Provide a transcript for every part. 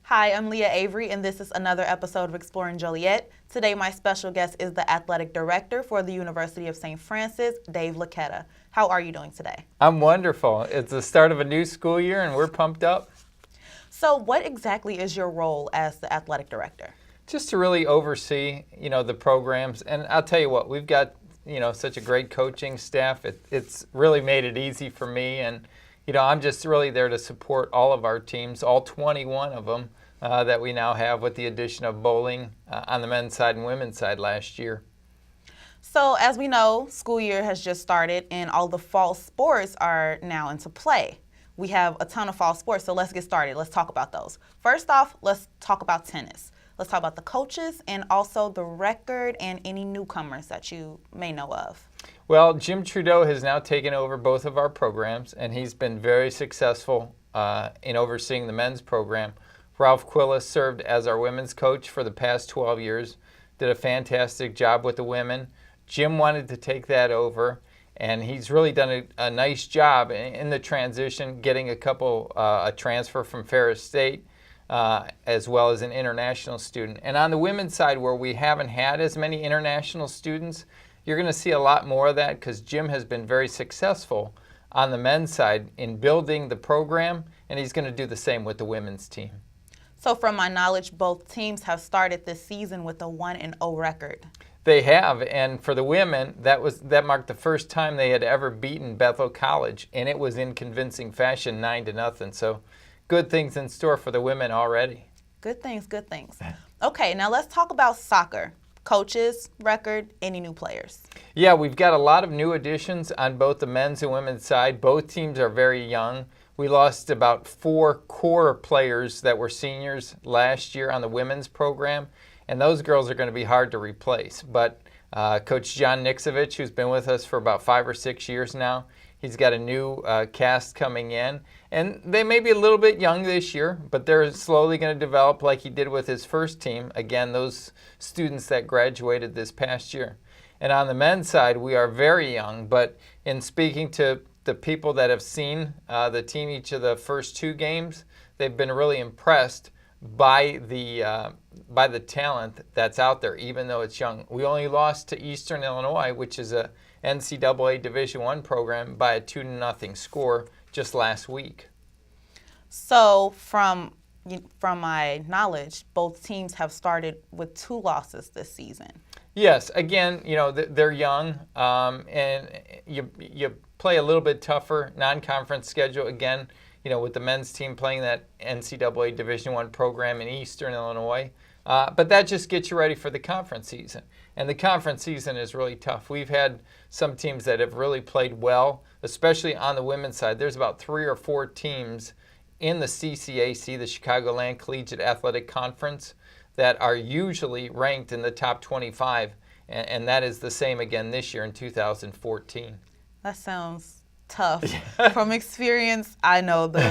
Hi, I'm Leah Avery, and this is another episode of Exploring Joliet. Today, my special guest is the athletic director for the University of St. Francis, Dave Laketa. How are you doing today? I'm wonderful. It's the start of a new school year, and we're pumped up. So, what exactly is your role as the athletic director? Just to really oversee, the programs. And I'll tell you what, we've got, such a great coaching staff. It's really made it easy for me. And, I'm just really there to support all of our teams, all 21 of them that we now have with the addition of bowling on the men's side and women's side last year. So, as we know, school year has just started and all the fall sports are now into play. We have a ton of fall sports, so let's get started. Let's talk about those. First off, let's talk about tennis. Let's talk about the coaches and also the record and any newcomers that you may know of. Well, Jim Trudeau has now taken over both of our programs, and he's been very successful in overseeing the men's program. Ralph Quillis served as our women's coach for the past 12 years, did a fantastic job with the women. Jim wanted to take that over, and he's really done a nice job in the transition, getting a transfer from Ferris State, as well as an international student. And on the women's side, where we haven't had as many international students, you're going to see a lot more of that because Jim has been very successful on the men's side in building the program, and he's going to do the same with the women's team. So from my knowledge, both teams have started this season with a 1-0 record. They have, and for the women, that marked the first time they had ever beaten Bethel College, and it was in convincing fashion, 9-0. So good things in store for the women already. Good things, good things. Okay, now let's talk about soccer. Coaches, record, any new players? Yeah, we've got a lot of new additions on both the men's and women's side. Both teams are very young. We lost about 4 core players that were seniors last year on the women's program, and those girls are going to be hard to replace. But Coach John Niksevich, who's been with us for about 5 or 6 years now, he's got a new cast coming in. And they may be a little bit young this year, but they're slowly going to develop like he did with his first team. Again, those students that graduated this past year. And on the men's side, we are very young, but in speaking to the people that have seen the team each of the first 2 games, they've been really impressed by the talent that's out there, even though it's young. We only lost to Eastern Illinois, which is a NCAA Division I program, by a 2-0 score just last week. So from my knowledge, both teams have started with 2 losses this season. Yes, again, they're young, and you play a little bit tougher non-conference schedule. Again, with the men's team playing that NCAA Division I program in Eastern Illinois. But that just gets you ready for the conference season. And the conference season is really tough. We've had some teams that have really played well, especially on the women's side. There's about 3 or 4 teams in the CCAC, the Chicagoland Collegiate Athletic Conference, that are usually ranked in the top 25. And that is the same again this year in 2014. That sounds tough. From experience, I know the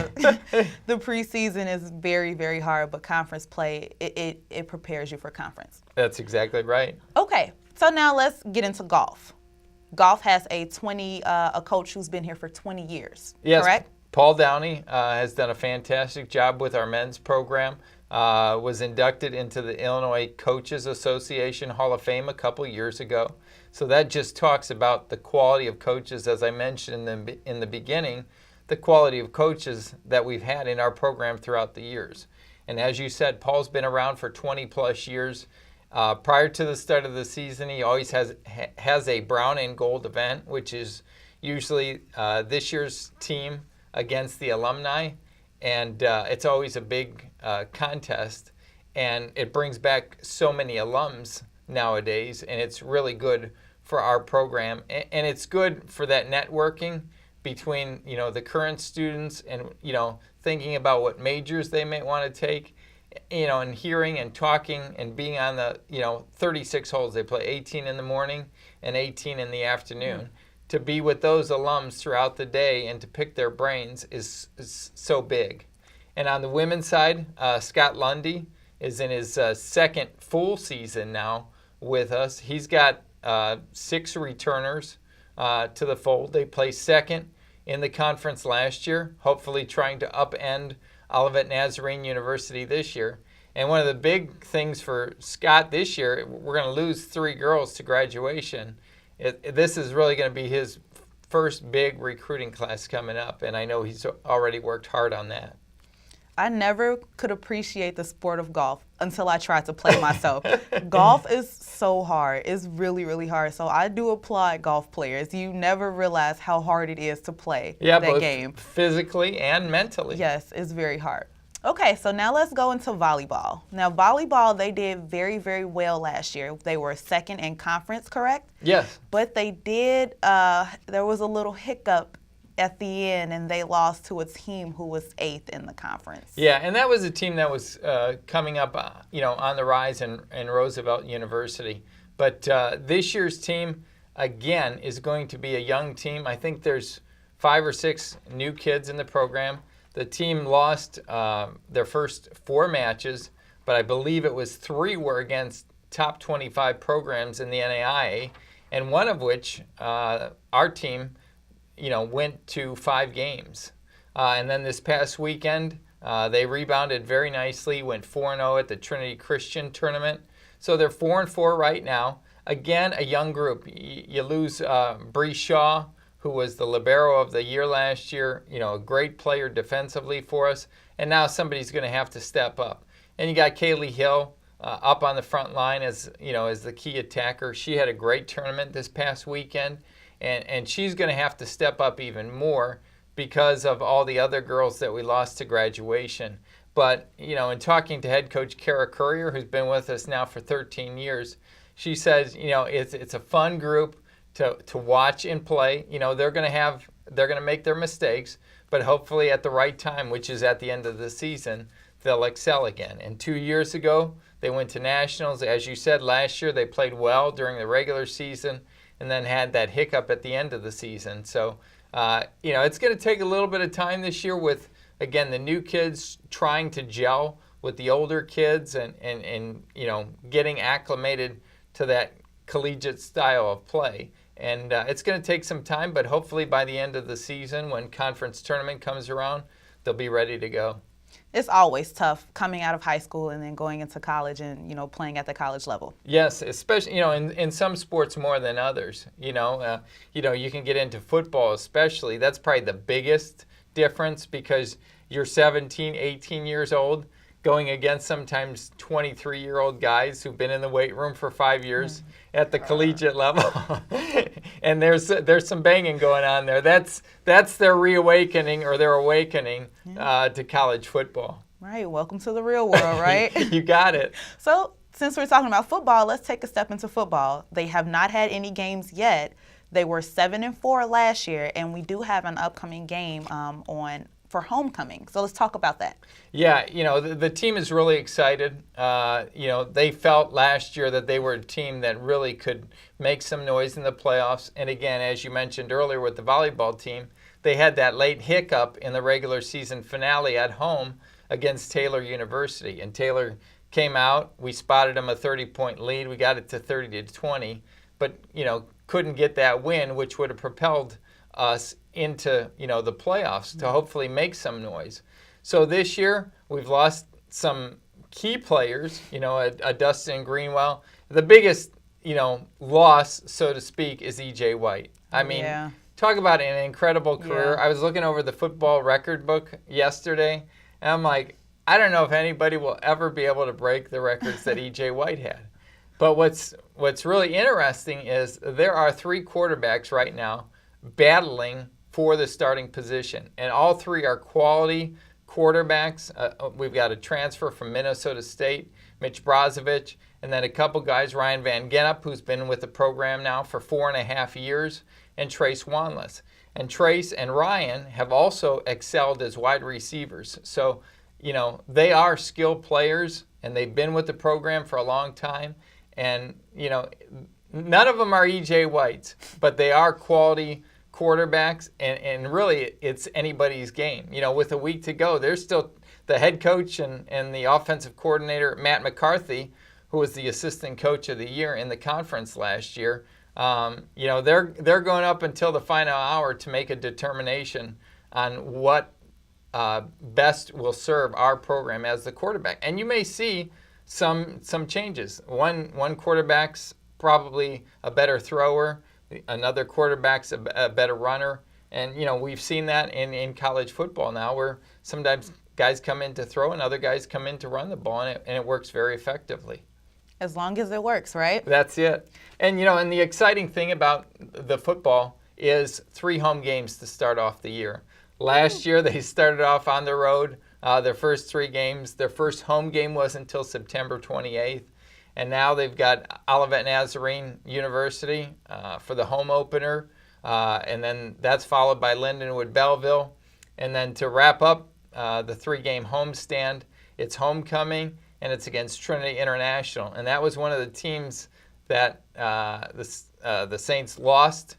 preseason is very, very hard, but conference play, it prepares you for conference. That's exactly right. Okay, so now let's get into golf. Golf has a coach who's been here for 20 years, yes, correct? Paul Downey has done a fantastic job with our men's program. Was inducted into the Illinois Coaches Association Hall of Fame a couple years ago. So that just talks about the quality of coaches, as I mentioned in the beginning, the quality of coaches that we've had in our program throughout the years. And as you said, Paul's been around for 20 plus years. Prior to the start of the season, he always has a brown and gold event, which is usually this year's team against the alumni. And it's always a big contest, and it brings back so many alums nowadays, and it's really good for our program. And it's good for that networking between, the current students and, thinking about what majors they may want to take, and hearing and talking and being on the, 36 holes. They play 18 in the morning and 18 in the afternoon. Mm-hmm. To be with those alums throughout the day and to pick their brains is so big. And on the women's side, Scott Lundy is in his second full season now with us. He's got 6 returners to the fold. They placed second in the conference last year, hopefully trying to upend Olivet Nazarene University this year. And one of the big things for Scott this year, we're going to lose 3 girls to graduation. This is really going to be his first big recruiting class coming up, and I know he's already worked hard on that. I never could appreciate the sport of golf until I tried to play myself. Golf is so hard. It's really, really hard. So I do applaud golf players. You never realize how hard it is to play that both game. Physically and mentally. Yes, it's very hard. Okay, so now let's go into volleyball. Now, volleyball, they did very, very well last year. They were second in conference, correct? Yes. But they did, there was a little hiccup at the end, and they lost to a team who was 8th in the conference. Yeah, and that was a team that was coming up, on the rise in Roosevelt University. But this year's team, again, is going to be a young team. I think there's 5 or 6 new kids in the program. The team lost their first 4 matches, but I believe it was 3 were against top 25 programs in the NAIA, and one of which, our team, went to 5 games. And then this past weekend, they rebounded very nicely, went 4-0 at the Trinity Christian tournament. So they're 4-4 right now. Again, a young group. You lose Bree Shaw, who was the libero of the year last year, a great player defensively for us. And now somebody's going to have to step up. And you got Kaylee Hill up on the front line as the key attacker. She had a great tournament this past weekend. And she's going to have to step up even more because of all the other girls that we lost to graduation. But, in talking to head coach Kara Courier, who's been with us now for 13 years, she says, it's a fun group to watch and play. They're going to make their mistakes, but hopefully at the right time, which is at the end of the season, they'll excel again. And 2 years ago, they went to nationals. As you said, last year they played well during the regular season, and then had that hiccup at the end of the season. So, it's going to take a little bit of time this year with, again, the new kids trying to gel with the older kids and getting acclimated to that collegiate style of play. And it's going to take some time, but hopefully by the end of the season, when conference tournament comes around, they'll be ready to go. It's always tough coming out of high school and then going into college and, playing at the college level. Yes, especially, in some sports more than others. You can get into football especially. That's probably the biggest difference because you're 17, 18 years old going against sometimes 23-year-old guys who've been in the weight room for 5 years at the collegiate level. And there's some banging going on there. That's their reawakening or their awakening to college football. Right. Welcome to the real world, right? You got it. So since we're talking about football, let's take a step into football. They have not had any games yet. They were 7-4 last year, and we do have an upcoming game for homecoming. So let's talk about that. Yeah, the team is really excited. They felt last year that they were a team that really could make some noise in the playoffs. And again, as you mentioned earlier with the volleyball team, they had that late hiccup in the regular season finale at home against Taylor University. And Taylor came out. We spotted them a 30-point lead. We got it to 30-20, but, couldn't get that win, which would have propelled us into the playoffs to hopefully make some noise. So this year we've lost some key players, a Dustin Greenwell. The biggest loss, so to speak, is EJ White. I mean, talk about an incredible career. I was looking over the football record book yesterday, and I'm like, I don't know if anybody will ever be able to break the records that EJ White had. But what's really interesting is there are 3 quarterbacks right now battling for the starting position, and all 3 are quality quarterbacks. We've got a transfer from Minnesota State, Mitch Brozovic, and then a couple guys, Ryan Van Genup, who's been with the program now for 4.5 years, and Trace Wanless. And Trace and Ryan have also excelled as wide receivers. So, they are skilled players, and they've been with the program for a long time. And, none of them are EJ Whites, but they are quality quarterbacks, and really it's anybody's game. With a week to go, there's still the head coach and the offensive coordinator, Matt McCarthy, who was the assistant coach of the year in the conference last year. They're going up until the final hour to make a determination on what best will serve our program as the quarterback. And you may see some changes. One quarterback's probably a better thrower, another quarterback's a better runner. And, we've seen that in college football now, where sometimes guys come in to throw and other guys come in to run the ball, and it works very effectively. As long as it works, right? That's it. And, and the exciting thing about the football is 3 home games to start off the year. Last year, they started off on the road, their first 3 games. Their first home game wasn't until September 28th. And now they've got Olivet Nazarene University for the home opener. And then that's followed by Lindenwood Belleville. And then to wrap up the 3-game homestand, it's homecoming, and it's against Trinity International. And that was one of the teams that the Saints lost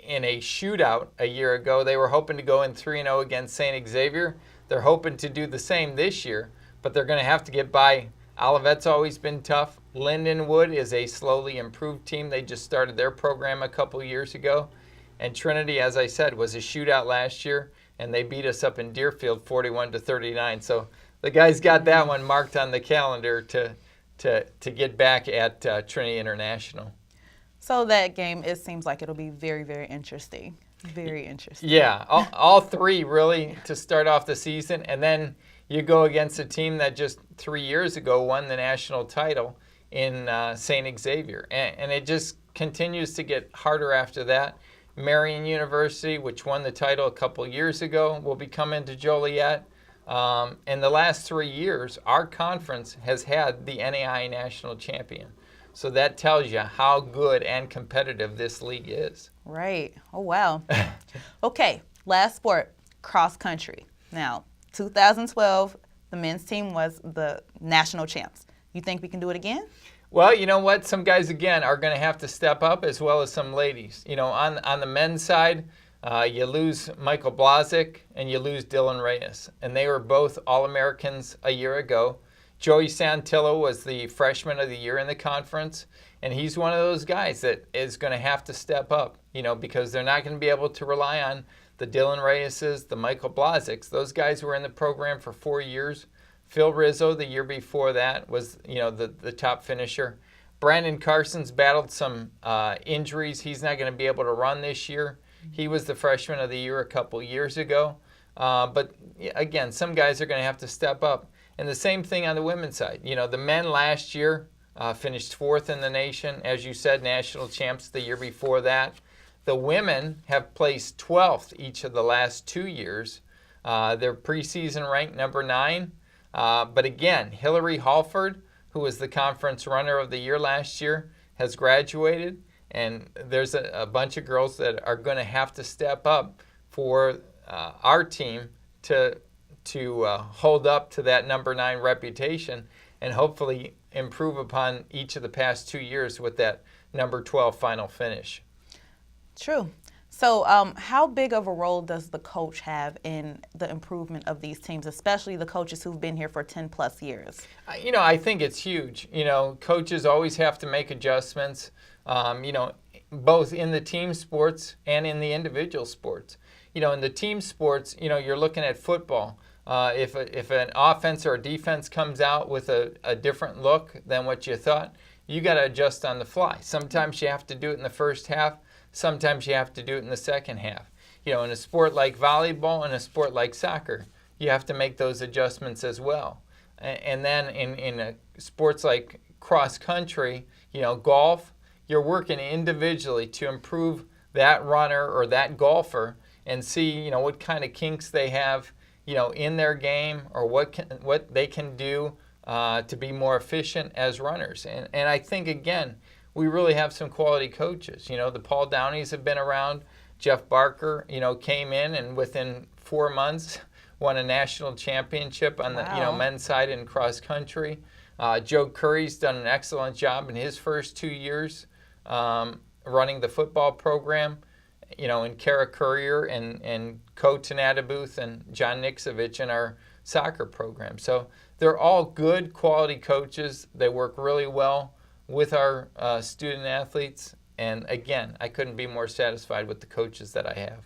in a shootout a year ago. They were hoping to go in 3-0 against St. Xavier. They're hoping to do the same this year, but they're going to have to get by. Olivet's always been tough. Lindenwood is a slowly improved team. They just started their program a couple years ago. And Trinity, as I said, was a shootout last year, and they beat us up in Deerfield 41-39. So the guys got that one marked on the calendar to get back at Trinity International. So that game, it seems like it'll be very, very interesting. Very interesting. Yeah, all 3 really to start off the season. And then you go against a team that just 3 years ago won the national title in St. Xavier. And it just continues to get harder after that. Marion University, which won the title a couple years ago, will be coming to Joliet. In the last 3 years, our conference has had the NAIA national champion. So that tells you how good and competitive this league is. Right. Oh, wow. Okay, last sport, cross country. Now, 2012, the men's team was the national champs. You think we can do it again? Well, you know what? Some guys, again, are going to have to step up, as well as some ladies. On the men's side, you lose Michael Blazik and you lose Dylan Reyes. And they were both All-Americans a year ago. Joey Santillo was the freshman of the year in the conference, and he's one of those guys that is going to have to step up, because they're not going to be able to rely on the Dylan Reyeses, the Michael Blaziks. Those guys were in the program for 4 years. Phil Rizzo, the year before that, was the top finisher. Brandon Carson's battled some injuries. He's not going to be able to run this year. He was the freshman of the year a couple years ago. But again, some guys are going to have to step up. And the same thing on the women's side. The men last year finished 4th in the nation. As you said, national champs the year before that. The women have placed 12th each of the last 2 years. Their preseason ranked number 9. But again, Hillary Halford, who was the conference runner of the year last year, has graduated. And there's a bunch of girls that are going to have to step up for our team to hold up to that number 9 reputation and hopefully improve upon each of the past 2 years with that number 12 final finish. True. So how big of a role does the coach have in the improvement of these teams, especially the coaches who've been here for 10 plus years? I think it's huge. Coaches always have to make adjustments, both in the team sports and in the individual sports. In the team sports, you're looking at football. If an offense or a defense comes out with a different look than what you thought, you got to adjust on the fly. Sometimes you have to do it in the first half. Sometimes you have to do it in the second half. In a sport like volleyball and a sport like soccer, you have to make those adjustments as well. And then in sports like cross country, golf, you're working individually to improve that runner or that golfer and see, what kind of kinks they have, in their game, or what they can do to be more efficient as runners. And I think, again, we really have some quality coaches. The Paul Downeys have been around. Jeff Barker, came in and within 4 months won a national championship on the men's side in cross country. Joe Curry's done an excellent job in his first 2 years running the football program. And Kara Courier and Co Tanatabuth and John Nixovich in our soccer program. So they're all good quality coaches. They work really well with our student athletes. And again, I couldn't be more satisfied with the coaches that I have.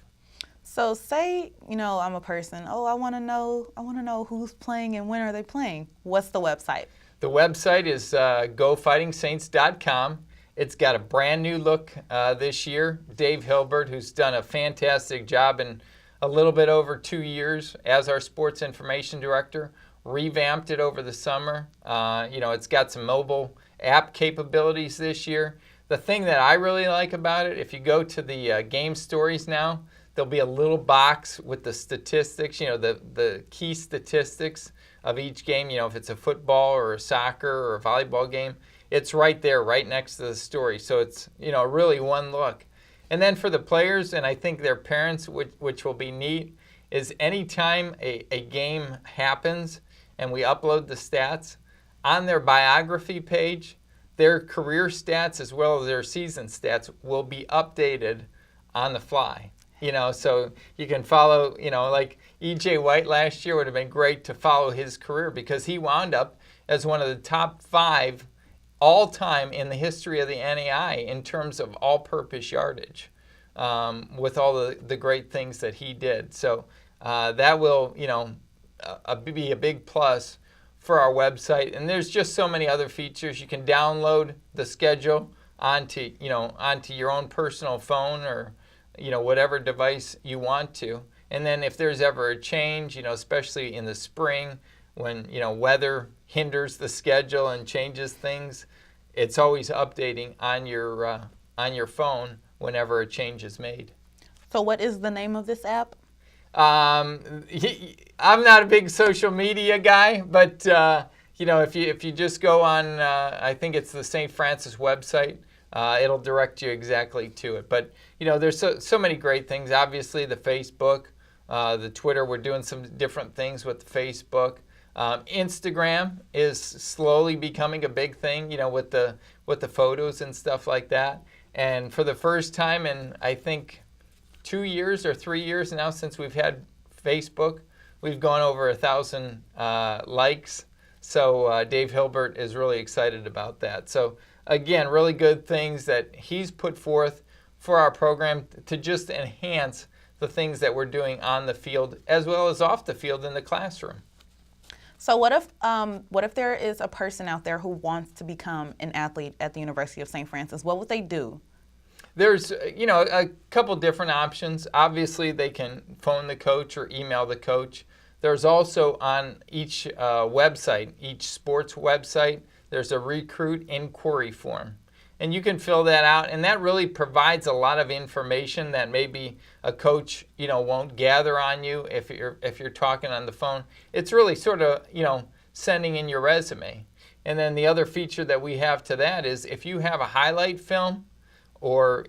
So say, I'm a person, I want to know who's playing and when are they playing. What's the website? The website is gofightingsaints.com. It's got a brand new look this year. Dave Hilbert, who's done a fantastic job in a little bit over 2 years as our sports information director, revamped it over the summer. It's got some mobile app capabilities this year. The thing that I really like about it, if you go to the game stories now, there'll be a little box with the statistics, the key statistics of each game. If it's a football or a soccer or a volleyball game, it's right there, right next to the story. So it's, really one look. And then for the players, and I think their parents, which will be neat, is anytime a game happens and we upload the stats, on their biography page, their career stats as well as their season stats will be updated on the fly. So you can follow, like E.J. White last year would have been great to follow his career because he wound up as one of the top 5 all-time in the history of the NAI in terms of all-purpose yardage with all the great things that he did. So that will, be a big plus for our website. And there's just so many other features. You can download the schedule onto your own personal phone or whatever device you want to. And then if there's ever a change, especially in the spring when, weather hinders the schedule and changes things, it's always updating on your phone whenever a change is made. So what is the name of this app? I'm not a big social media guy, but if you just go on, I think it's the St. Francis website. It'll direct you exactly to it. But, there's so many great things. Obviously, the Facebook, the Twitter, we're doing some different things with the Facebook. Instagram is slowly becoming a big thing, with the photos and stuff like that. And for the first time in, I think, 2 years or 3 years now since we've had Facebook, we've gone over 1,000 likes. So Dave Hilbert is really excited about that. So again, really good things that he's put forth for our program to just enhance the things that we're doing on the field as well as off the field in the classroom. So what if there is a person out there who wants to become an athlete at the University of St. Francis? What would they do? There's, a couple different options. Obviously, they can phone the coach or email the coach. There's also on each website, each sports website, there's a recruit inquiry form. And you can fill that out, and that really provides a lot of information that maybe a coach, won't gather on you if you're talking on the phone. It's really sort of, sending in your resume. And then the other feature that we have to that is if you have a highlight film or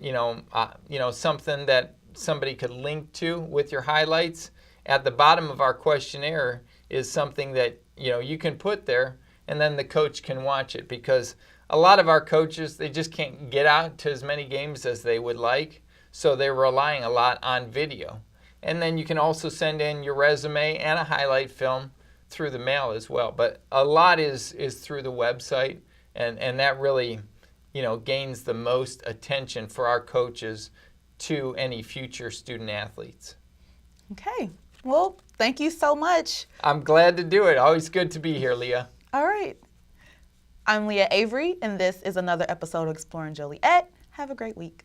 something that somebody could link to with your highlights, at the bottom of our questionnaire is something that you can put there, and then the coach can watch it, because a lot of our coaches, they just can't get out to as many games as they would like, so they're relying a lot on video. And then you can also send in your resume and a highlight film through the mail as well. But a lot is through the website, and that really gains the most attention for our coaches to any future student athletes. Okay. Well, thank you so much. I'm glad to do it. Always good to be here, Leah. All right. I'm Leah Avery, and this is another episode of Exploring Joliet. Have a great week.